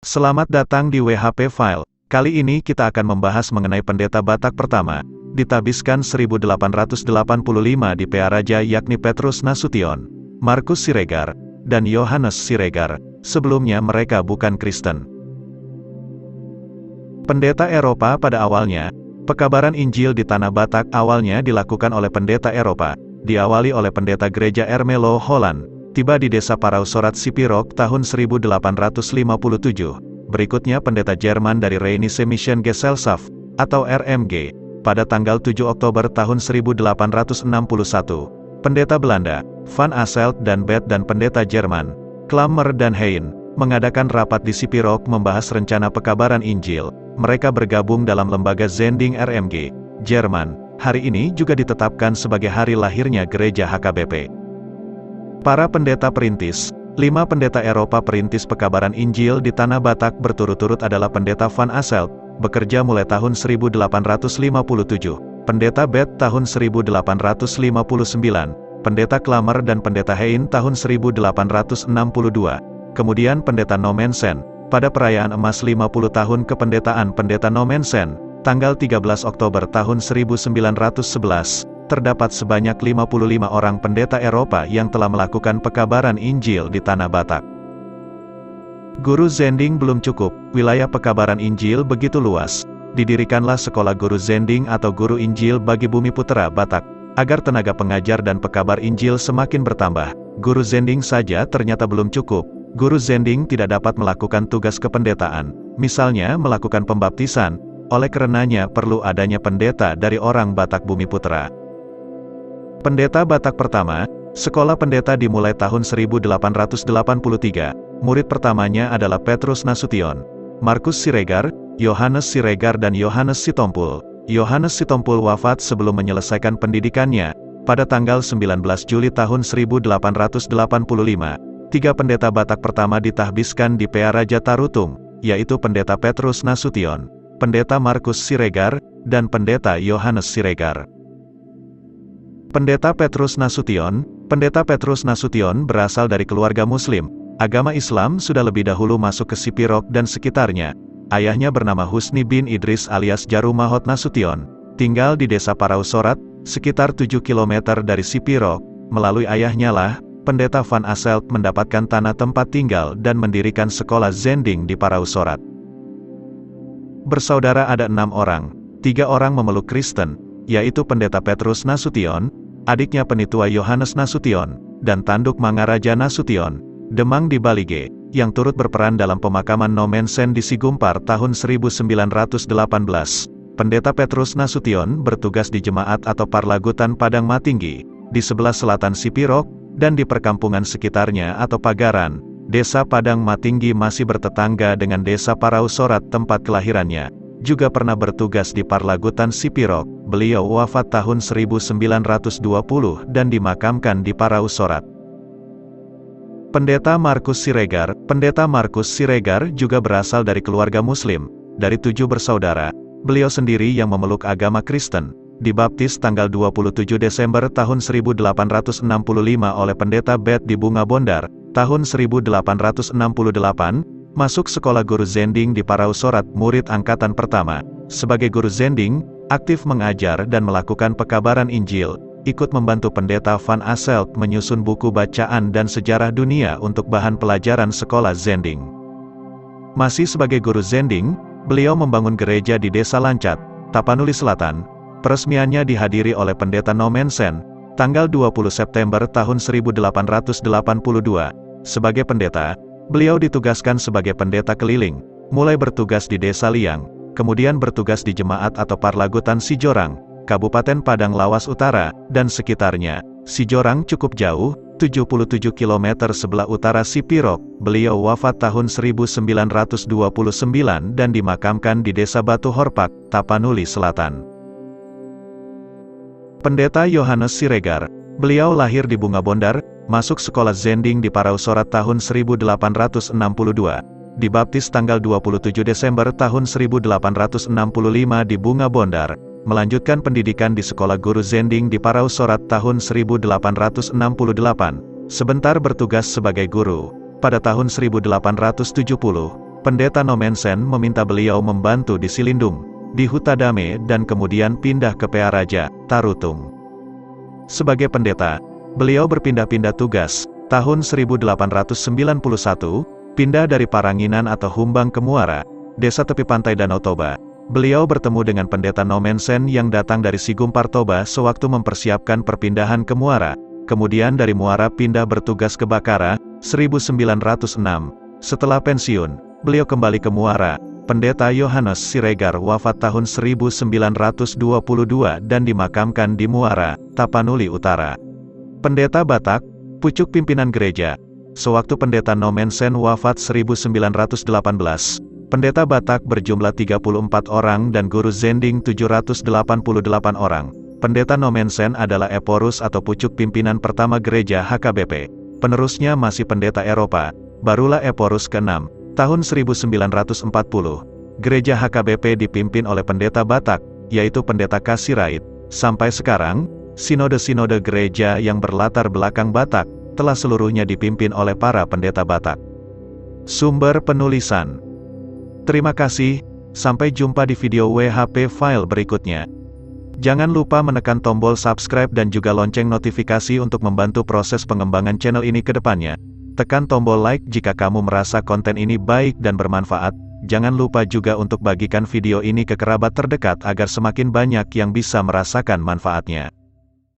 Selamat datang di WHP File. Kali ini kita akan membahas mengenai pendeta Batak pertama, ditabiskan 1885 di PA Raja yakni Petrus Nasution, Markus Siregar, dan Yohanes Siregar. Sebelumnya mereka bukan Kristen. Pendeta Eropa pada awalnya, pekabaran Injil di Tanah Batak awalnya dilakukan oleh pendeta Eropa, diawali oleh pendeta gereja Ermelo Holland. Tiba di desa Parousorat Sipirok tahun 1857. Berikutnya pendeta Jerman dari Rheinische Mission Gesellschaft, atau RMG, pada tanggal 7 Oktober tahun 1861. Pendeta Belanda, Van Asselt dan Bet dan pendeta Jerman, Klammer dan Hein, mengadakan rapat di Sipirok membahas rencana pekabaran Injil. Mereka bergabung dalam lembaga Zending RMG, Jerman. Hari ini juga ditetapkan sebagai hari lahirnya gereja HKBP. Para pendeta perintis, 5 pendeta Eropa perintis pekabaran Injil di Tanah Batak berturut-turut adalah pendeta Van Asselt, bekerja mulai tahun 1857, pendeta Bet tahun 1859, pendeta Klammer dan pendeta Hein tahun 1862, kemudian pendeta Nommensen, pada perayaan emas 50 tahun kependetaan pendeta Nommensen, tanggal 13 Oktober tahun 1911, terdapat sebanyak 55 orang pendeta Eropa yang telah melakukan pekabaran Injil di Tanah Batak. Guru Zending belum cukup, wilayah pekabaran Injil begitu luas. Didirikanlah sekolah guru Zending atau guru Injil bagi Bumi Putera Batak, agar tenaga pengajar dan pekabar Injil semakin bertambah. Guru Zending saja ternyata belum cukup. Guru Zending tidak dapat melakukan tugas kependetaan, misalnya melakukan pembaptisan, oleh karenanya perlu adanya pendeta dari orang Batak Bumi Putera. Pendeta Batak pertama, sekolah pendeta dimulai tahun 1883, murid pertamanya adalah Petrus Nasution, Markus Siregar, Yohanes Siregar dan Yohanes Sitompul. Yohanes Sitompul wafat sebelum menyelesaikan pendidikannya, pada tanggal 19 Juli tahun 1885. 3 pendeta Batak pertama ditahbiskan di PA Raja Tarutung, yaitu pendeta Petrus Nasution, pendeta Markus Siregar, dan pendeta Yohanes Siregar. Pendeta Petrus Nasution berasal dari keluarga Muslim. Agama Islam sudah lebih dahulu masuk ke Sipirok dan sekitarnya. Ayahnya bernama Husni bin Idris alias Jarumahot Nasution, tinggal di desa Parousorat, sekitar 7 km dari Sipirok. Melalui ayahnya lah, pendeta Van Asselt mendapatkan tanah tempat tinggal dan mendirikan sekolah Zending di Parousorat. Bersaudara ada 6 orang, 3 orang memeluk Kristen, yaitu pendeta Petrus Nasution, adiknya penitua Yohanes Nasution, dan tanduk Mangaraja Nasution, Demang di Balige, yang turut berperan dalam pemakaman Nommensen di Sigumpar tahun 1918. Pendeta Petrus Nasution bertugas di jemaat atau Parlagutan Padang Matinggi, di sebelah selatan Sipirok, dan di perkampungan sekitarnya atau Pagaran. Desa Padang Matinggi masih bertetangga dengan desa Parousorat tempat kelahirannya. Juga pernah bertugas di Parlagutan Sipirok. Beliau wafat tahun 1920 dan dimakamkan di Parousorat. Pendeta Markus Siregar juga berasal dari keluarga Muslim. Dari 7 bersaudara, beliau sendiri yang memeluk agama Kristen. Dibaptis tanggal 27 Desember tahun 1865 oleh pendeta Bet di Bunga Bondar, tahun 1868, masuk sekolah guru Zending di Parousorat, murid angkatan pertama. Sebagai guru Zending, aktif mengajar dan melakukan pekabaran Injil, ikut membantu pendeta Van Asselt menyusun buku bacaan dan sejarah dunia untuk bahan pelajaran sekolah Zending. Masih sebagai guru Zending, beliau membangun gereja di Desa Lancat, Tapanuli Selatan. Peresmiannya dihadiri oleh pendeta Nommensen, tanggal 20 September tahun 1882. Sebagai pendeta, beliau ditugaskan sebagai pendeta keliling, mulai bertugas di Desa Liang, kemudian bertugas di jemaat atau Parlagutan Sijorang, Kabupaten Padang Lawas Utara, dan sekitarnya. Sijorang cukup jauh, 77 km sebelah utara Sipirok. Beliau wafat tahun 1929 dan dimakamkan di Desa Batu Horpak, Tapanuli Selatan. Pendeta Yohanes Siregar, beliau lahir di Bunga Bondar, masuk sekolah Zending di Parousorat tahun 1862. Dibaptis tanggal 27 Desember tahun 1865 di Bunga Bondar. Melanjutkan pendidikan di sekolah guru Zending di Parousorat tahun 1868. Sebentar bertugas sebagai guru. Pada tahun 1870, Pendeta Nomensen meminta beliau membantu di Silindung, di Hutadame dan kemudian pindah ke Pearaja, Tarutung. Sebagai pendeta, beliau berpindah-pindah tugas. Tahun 1891, pindah dari Paranginan atau Humbang ke Muara, desa tepi pantai Danau Toba. Beliau bertemu dengan pendeta Nomensen yang datang dari Sigumpar Toba sewaktu mempersiapkan perpindahan ke Muara. Kemudian dari Muara pindah bertugas ke Bakara, 1906. Setelah pensiun, beliau kembali ke Muara. Pendeta Yohanes Siregar wafat tahun 1922 dan dimakamkan di Muara, Tapanuli Utara. Pendeta Batak, pucuk pimpinan gereja. Sewaktu pendeta Nomensen wafat 1918, pendeta Batak berjumlah 34 orang dan guru Zending 788 orang. Pendeta Nomensen adalah Eporus atau pucuk pimpinan pertama gereja HKBP. Penerusnya masih pendeta Eropa, barulah Eporus ke-6, tahun 1940. Gereja HKBP dipimpin oleh pendeta Batak, yaitu pendeta Kasirait. Sampai sekarang, sinode-sinode gereja yang berlatar belakang Batak, telah seluruhnya dipimpin oleh para pendeta Batak. Sumber penulisan. Terima kasih, sampai jumpa di video WHP file berikutnya. Jangan lupa menekan tombol subscribe dan juga lonceng notifikasi untuk membantu proses pengembangan channel ini ke depannya. Tekan tombol like jika kamu merasa konten ini baik dan bermanfaat. Jangan lupa juga untuk bagikan video ini ke kerabat terdekat agar semakin banyak yang bisa merasakan manfaatnya.